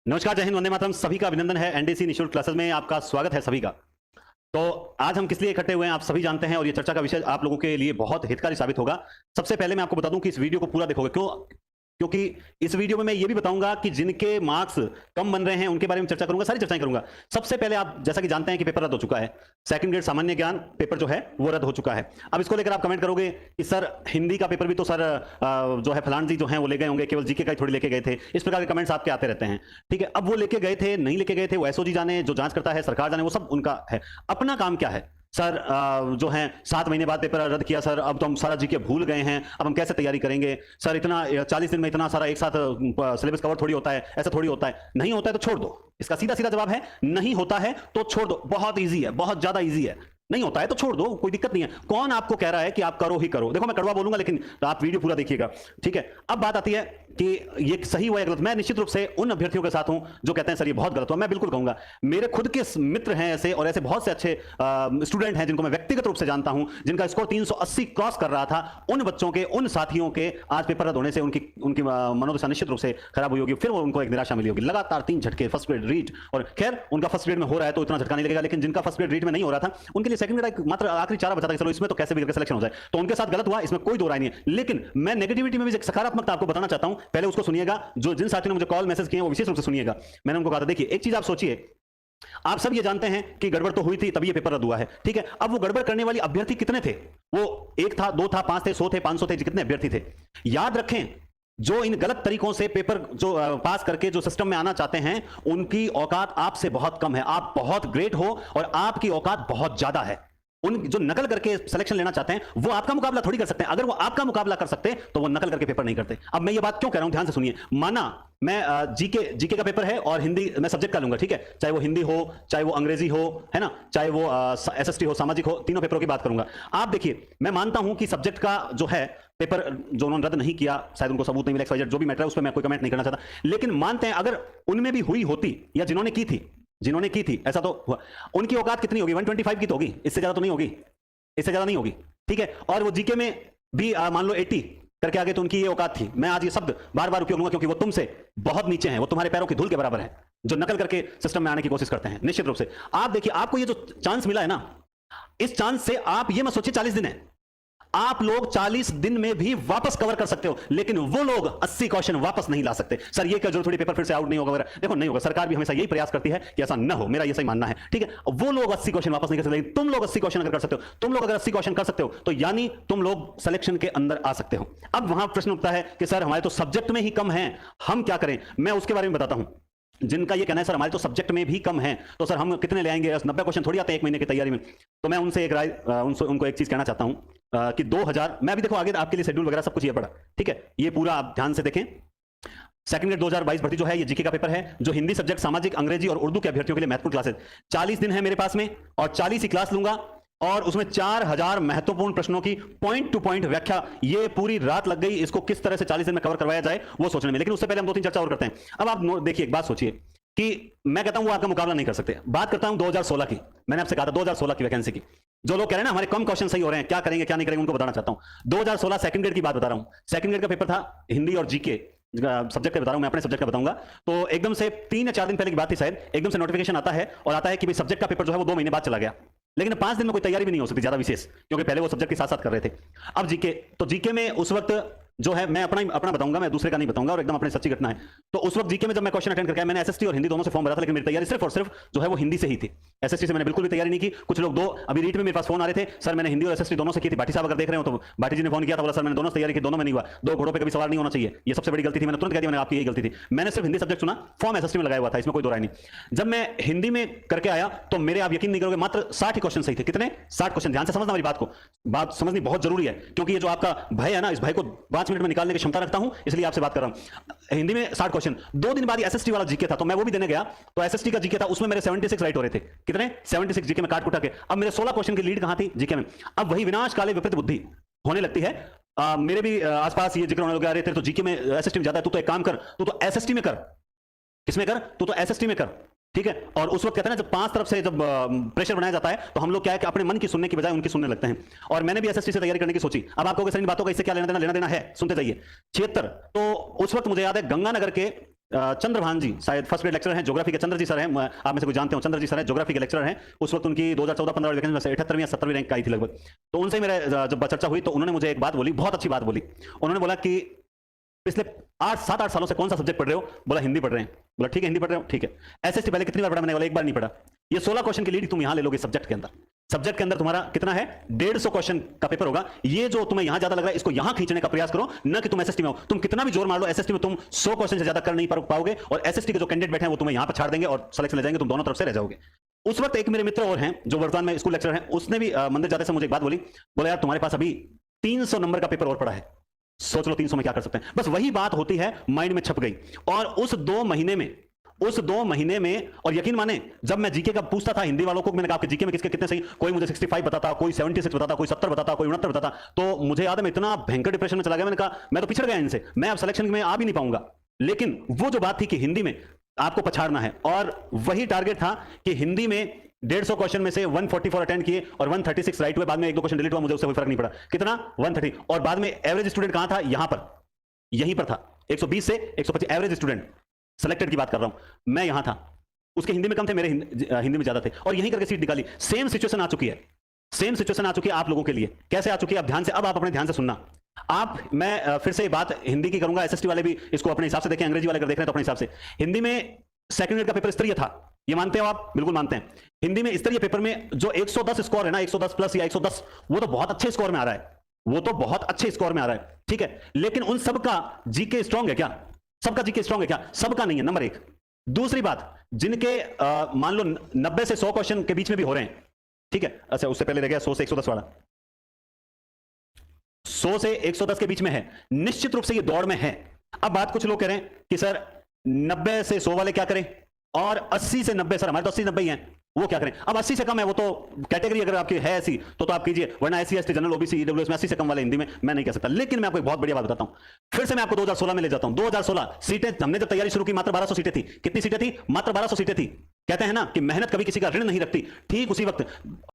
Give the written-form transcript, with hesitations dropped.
नमस्कार, जय हिंद, वंदे मातरम। सभी का अभिनंदन है। एनडीसी निशुल्क क्लासेस में आपका स्वागत है सभी का। तो आज हम किस लिए इकट्ठे हुए हैं आप सभी जानते हैं, और ये चर्चा का विषय आप लोगों के लिए बहुत हितकारी साबित होगा। सबसे पहले मैं आपको बता दूं कि इस वीडियो को पूरा देखोगे क्यों, क्योंकि इस वीडियो में मैं ये भी बताऊंगा कि जिनके मार्क्स कम बन रहे हैं उनके बारे में चर्चा करूंगा, सारी चर्चाएं करूंगा। सबसे पहले आप जैसा कि जानते हैं कि पेपर रद्द हो चुका है। सेकंड ग्रेड सामान्य ज्ञान पेपर जो है वो रद्द हो चुका है। अब इसको लेकर आप कमेंट करोगे कि सर हिंदी का पेपर भी तो सर जो है फलान जी जो है वो ले गए होंगे, केवल जीके का ही थोड़ी लेके गए थे। इस प्रकार के कमेंट्स आपके आते रहते हैं। ठीक है, अब वो लेके गए थे नहीं लेके गए थे वो एसओजी जाने, जो जांच करता है सरकार जाने, वो सब उनका है। अपना काम क्या है सर, जो है 7 महीने बाद पेपर रद्द किया सर, अब तो हम सारा जीके भूल गए हैं, अब हम कैसे तैयारी करेंगे सर, इतना 40 दिन में इतना सारा एक साथ सिलेबस कवर थोड़ी होता है, ऐसा थोड़ी होता है। नहीं होता है तो छोड़ दो। इसका सीधा सीधा जवाब है नहीं होता है तो छोड़ दो। बहुत ईजी है, बहुत ज्यादा ईजी है। नहीं होता है तो छोड़ दो, कोई दिक्कत नहीं है। कौन आपको कह रहा है कि आप करो ही करो? देखो मैं कड़वा बोलूंगा लेकिन आप वीडियो पूरा देखिएगा। ठीक है, अब बात आती है कि ये सही हुआ या गलत। मैं निश्चित रूप से उन अभ्यर्थियों के साथ हूं जो कहते हैं सर ये बहुत गलत हुआ। मैं बिल्कुल कहूंगा, मेरे खुद के मित्र हैं ऐसे, और ऐसे बहुत से अच्छे स्टूडेंट हैं जिनको मैं व्यक्तिगत रूप से जानता हूं, जिनका स्कोर 380 क्रॉस कर रहा था। उन बच्चों के, उन साथियों के आज पेपर रद्द होने से उनकी उनकी मनोदशा निश्चित रूप से खराब हुई होगी। फिर वो उनको एक निराशा मिली होगी। लगातार 3 झटके फर्स्ट ग्रेड रीट, और खैर उनका फर्स्ट ग्रेड में हो रहा है तो इतना झटका नहीं लगेगा, लेकिन जिनका फर्स्ट ग्रेड रीट में नहीं हो रहा था उनके लिए सेकंड ग्रेड मात्र आखिरी चारा बचा था। चलो इसमें तो कैसे भी करके सिलेक्शन हो जाए, तो उनके साथ गलत हुआ, इसमें कोई दो राय नहीं है। लेकिन मैं नेगेटिविटी में भी एक सकारात्मकता आपको बताना चाहता हूं, पहले उसको सुनिएगा। जो जिन साथियों ने मुझे कॉल मैसेज किए हैं वो विशेष रूप से सुनिएगा। मैंने उनको कहा था देखिए एक चीज आप सोचिए, आप सब ये जानते हैं कि गड़बड़ तो हुई थी तभी ये पेपर रद्द हुआ है। ठीक है, अब वो गड़बड़ करने वाले अभ्यर्थी कितने थे? वो 1 था, 2 था, 5 थे, 100 थे, 500 थे, कितने अभ्यर्थी थे? याद रखें, जो इन गलत तरीकों से पेपर जो पास करके जो सिस्टम में आना चाहते हैं उनकी औकात आपसे बहुत कम है। आप बहुत ग्रेट हो और आपकी औकात बहुत ज्यादा है। उन जो नकल करके सिलेक्शन लेना चाहते हैं वो आपका मुकाबला थोड़ी कर सकते हैं। अगर वो आपका मुकाबला कर सकते तो वो नकल करके पेपर नहीं करते। अब मैं ये बात क्यों कह रहा हूं, ध्यान से सुनिए। माना मैं जीके का पेपर है और हिंदी मैं सब्जेक्ट का लूंगा, ठीक है, चाहे वो हिंदी हो, चाहे वो अंग्रेजी हो, है ना, चाहे वो एसएसटी हो, सामाजिक हो, तीनों पेपरों की बात करूंगा। आप देखिए, मैं मानता हूं कि सब्जेक्ट का जो है पेपर जो उन्होंने रद्द नहीं किया, शायद उनको सबूत नहीं मिला, XYZ जो भी मैटर है उस पर मैं कोई कमेंट नहीं करना चाहता, लेकिन मानते हैं अगर उनमें भी हुई होती या जिन्होंने की थी ऐसा तो हुआ, उनकी औकात कितनी होगी? 125 की तो होगी, इससे ज्यादा तो नहीं होगी, इससे ज्यादा नहीं होगी। ठीक है, और वो जीके में भी मान लो 80 करके आगे तो उनकी ये औकात थी। मैं आज ये शब्द बार बार उपयोग लूंगा क्योंकि वो तुमसे बहुत नीचे हैं, वो तुम्हारे पैरों की धूल के बराबर है जो नकल करके सिस्टम में आने की कोशिश करते हैं। निश्चित रूप से आप देखिए, आपको ये जो चांस मिला है ना, इस चांस से आप ये मत सोचिए 40 दिन है, आप लोग 40 दिन में भी वापस कवर कर सकते हो, लेकिन वो लोग 80 क्वेश्चन वापस नहीं ला सकते। सर ये क्या जरूरत थोड़ी पेपर फिर से आउट नहीं होगा वगैरह? देखो नहीं होगा, सरकार भी हमेशा यही प्रयास करती है कि ऐसा ना हो, मेरा ये सही मानना है। ठीक है, वो लोग 80 क्वेश्चन वापस नहीं कर सकते, लेकिन तुम लोग 80 क्वेश्चन अगर कर सकते हो, तुम लोग अगर 80 क्वेश्चन कर सकते हो तो यानी तुम लोग सिलेक्शन के अंदर आ सकते हो। अब वहां प्रश्न उठता है कि सर हमारे तो सब्जेक्ट में ही कम है, हम क्या करें? मैं उसके बारे में बताता हूं। जिनका ये कहना है सर हमारे तो सब्जेक्ट में भी कम है, तो सर हम कितने ले आएंगे? 90 क्वेश्चन थोड़ी आते हैं 1 महीने की तैयारी में। तो मैं उनसे एक राय, उनको एक चीज कहना चाहता हूं कि 2000, मैं अभी देखो आगे आपके लिए शेड्यूल वगैरह सब कुछ ये पड़ा, ठीक है, ये पूरा आप ध्यान से देखें। सेकंड ग्रेड 2022 भर्ती जो है ये जीके का पेपर है, जो हिंदी सब्जेक्ट, सामाजिक, अंग्रेजी और उर्दू के अभ्यर्थियों के लिए महत्वपूर्ण क्लासेस। 40 दिन है मेरे पास में और 40 ही क्लास लूंगा, और उसमें 4000 महत्वपूर्ण प्रश्नों की पॉइंट टू पॉइंट व्याख्या। ये पूरी रात लग गई इसको किस तरह से 40 दिन में कवर करवाया जाए वो सोचने में, लेकिन उससे पहले हम 2-3 चर्चा और करते हैं। अब आप देखिए, एक बात सोचिए कि मैं कहता हूं वो आपका मुकाबला नहीं कर सकते। बात करता हूं 2016 की। मैंने आपसे कहा था 2016 की वैकेंसी की। जो लोग कह रहे हैं ना हमारे कम क्वेश्चन सही हो रहे हैं, क्या करेंगे क्या नहीं करेंगे, उनको बताना चाहता हूं। 2016 सेकंड ग्रेड की बात बता रहा हूं। सेकंड ग्रेड का पेपर था हिंदी और जीके सब्जेक्ट का बता रहा हूं, मैं अपने सब्जेक्ट का बताऊंगा। तो एकदम से 3 या 4 दिन पहले की बात थी शायद, एकदम से नोटिफिकेशन आता है और आता है कि भाई सब्जेक्ट का पेपर जो है वो 2 महीने बाद चला गया। लेकिन 5 दिन में कोई तैयारी भी नहीं हो सकती ज्यादा विशेष, क्योंकि पहले वो सब्जेक्ट के साथ साथ कर रहे थे। अब जीके, तो जीके में उस वक्त जो है, मैं अपना बताऊंगा, मैं दूसरे का नहीं बताऊंगा, और एकदम अपनी सच्ची घटना है। तो उस वक्त जीके में जब मैं क्वेश्चन अटेंड करके आया, मैंने एसएसटी और हिंदी दोनों से फॉर्म भरा था, लेकिन मेरी तैयारी सिर्फ और सिर्फ जो है वो हिंदी से ही थी। एसएसटी से मैंने बिल्कुल भी तैयारी नहीं की। कुछ लोग अभी रीट में मेरे पास फोन आ रहे थे, सर मैंने हिंदी और एसएसटी दोनों से की थी। भाटी साहब अगर देख रहे हो तो भाटी जी ने फोन किया था, बोला सर मैंने दोनों तैयारी की, दोनों में नहीं हुआ। 2 घोड़ों पर कभी सवार नहीं होना चाहिए, ये सबसे बड़ी गलती थी। मैंने तुरंत कह दिया, मैंने आपकी यही गलती थी। मैंने सिर्फ हिंदी सब्जेक्ट चुना, फॉर्म एसएसटी में लगाया हुआ था, इसमें कोई दो राय नहीं। जब मैं हिंदी में करके आया तो मेरे, आप यकीन नहीं करोगे, मात्र 60 क्वेश्चन सही थे। कितने? 60 क्वेश्चन। ध्यान से समझना मेरी बात को, बात समझनी बहुत जरूरी है, क्योंकि ये जो आपका भय है ना, इस भय को 5 मिनट में निकालने की क्षमता रखता हूं, इसलिए आपसे बात कर रहा हूं। हिंदी में 60 क्वेश्चन। 2 दिन बाद एसएसटी वाला जीके था, तो मैं वो भी देने गया, तो एसएसटी का जीके था, उसमें मेरे 76 राइट हो रहे थे। कितने? 76 जीके में काट कुटा के। अब मेरे 16 क्वेश्चन की लीड कहां थी? जीके में। अब वही विनाश काले विपरीत बुद्धि होने लगती है। मेरे भी आसपास ये जिक्र होने लगे, अरे तेरे तो जीके में एसएसटी में ज्यादा है, तू तो एक काम कर, तू तो एसएसटी में कर। किसमें कर? तू तो एसएसटी में कर। ठीक है, और उस वक्त कहते हैं ना, जब 5 तरफ से जब प्रेशर बनाया जाता है तो हम लोग क्या है कि अपने मन की सुनने की बजाय उनकी सुनने लगते हैं। और मैंने भी एसएसटी से तैयारी करने की सोची। अब आपको सर इन बातों का इससे क्या लेना देना है, सुनते जाइए। 76, तो उस वक्त मुझे याद है गंगानगर के चंद्रभान जी शायद फर्स्ट ग्रेड लेक्चरर हैं, ज्योग्राफी के चंद्र जी सर हैं, आप में से कोई जानते हो, चंद्र जी सर हैं, ज्योग्राफी के लेक्चरर हैं। उस वक्त उनकी 2014-15 वैकेंसी में से 78वीं या 70वीं रैंक आई थी लगभग। तो उनसे मेरे जब चर्चा हुई तो उन्होंने मुझे एक बात बोली, बहुत अच्छी बात बोली। उन्होंने बोला कि पिछले 7-8 सालों से कौन सा सब्जेक्ट पढ़ रहे हो? बोला हिंदी पढ़ रहे हैं। बोला ठीक है हिंदी पढ़ रहे हो, ठीक है। एसएसटी पहले कितनी बार पढ़ा? मैंने बोला एक बार नहीं पढ़ा। ये 16 क्वेश्चन की लीड तुम यहां ले लोगे सब्जेक्ट के अंदर। सब्जेक्ट के अंदर तुम्हारा कितना है? 150 क्वेश्चन का पेपर होगा। ये जो तुम्हें यहां ज्यादा लग रहा है इसको यहां खींचने का प्रयास करो, न कि तुम एसएसटी में हो। तुम कितना भी जोर मार लो, एसएसटी में तुम 100 क्वेश्चन से ज्यादा कर नहीं पाओगे, और एसएसटी के जो कैंडिडेट बैठे हैं वो तुम्हें यहां पर छाड़ देंगे और सिलेक्शन ले जाएंगे, तुम दोनों तरफ से रह जाओगे। उस वक्त एक मेरे मित्र और हैं जो वर्तमान में स्कूल लेक्चरर हैं, उसने भी मंदिर जाते से मुझे एक बात बोली। बोला यार तुम्हारे पास अभी 300 नंबर का पेपर और पड़ा है, सोच लो 300 में क्या कर सकते हैं। बस वही बात होती है, माइंड में छप गई। और उस 2 महीने में और यकीन माने जब मैं जीके का पूछता था हिंदी वालों को, मैंने कहा आपके जीके में किसके कितने सही, कोई मुझे 65 बताता, कोई 76 बताता, कोई 70 बताता, कोई 69 बताता, तो मुझे याद है मैं इतना भयंकर डिप्रेशन में चला गया। मैंने कहा मैं तो पिछड़ गया इनसे, मैं अब सिलेक्शन में आ भी नहीं पाऊंगा। लेकिन वो जो बात थी कि हिंदी में आपको पछाड़ना है, और वही टारगेट था कि हिंदी में 150 क्वेश्चन में से 144 अटेंड किए और 136 राइट हुए। बाद में 1-2 क्वेश्चन डिलीट हुआ, मुझे उससे कोई फर्क नहीं पड़ा। कितना? 130। और बाद में एवरेज स्टूडेंट कहां था? यहां पर, यहीं पर था। 120 से 125 एवरेज स्टूडेंट, सेलेक्टेड की बात कर रहा हूं, मैं यहां था। उसके हिंदी में कम थे, मेरे हिंदी में ज्यादा थे, और यहीं करके सीट निकाली। सेम सिचुएशन आ चुकी है, सेम सिचुएशन आ चुकी है आप लोगों के लिए। कैसे आ चुकी है? अब ध्यान से, अब आप अपने ध्यान से सुनना। मैं फिर से बात हिंदी की करूंगा, एसएसटी वाले भी इसको अपने हिसाब से देखें, अंग्रेजी वाले अगर देख रहे हैं तो अपने हिसाब से। हिंदी में सेकंड ग्रेड का पेपर स्तरीय था, ये मानते हो आप? बिल्कुल मानते हैं। हिंदी में स्तरीय पेपर में जो 110 स्कोर है ना, 110 प्लस या 110, वो तो बहुत अच्छे स्कोर में आ रहा है, वो तो बहुत अच्छे स्कोर में आ रहा है, ठीक है। लेकिन उन सबका जीके स्ट्रांग है क्या? सबका जीके स्ट्रांग है क्या? सबका नहीं है, नंबर 1। दूसरी बात, जिनके मान लो 90 से 100 क्वेश्चन के बीच में भी हो रहे हैं, ठीक है। अच्छा उससे पहले रह गया 100 से 110 वाला, 100 से 110 के बीच में है, निश्चित रूप से ये दौड़ में है। अब बात कुछ लोग कह रहे हैं कि सर 90 से 100 वाले क्या करें, और 80 से 90, सर हमारे तो 80-90 ही हैं, वो क्या करें? अब 80 से कम है वो तो कैटेगरी अगर आपकी है ऐसी तो आप कीजिए, वरना SC ST general OBC EWS में 80 से कम वाले हिंदी में मैं नहीं कह सकता। लेकिन मैं आपको एक बहुत बढ़िया बात बताता हूं, फिर से मैं आपको 2016 में ले जाता हूं। 2016 सीटें, हमने जब तैयारी शुरू की मात्र 1200 सीटें थी। कितनी सीटें थी? मात्र 1200 सीटें थी। कहते हैं ना कि मेहनत कभी किसी का ऋण नहीं रखती, ठीक उसी वक्त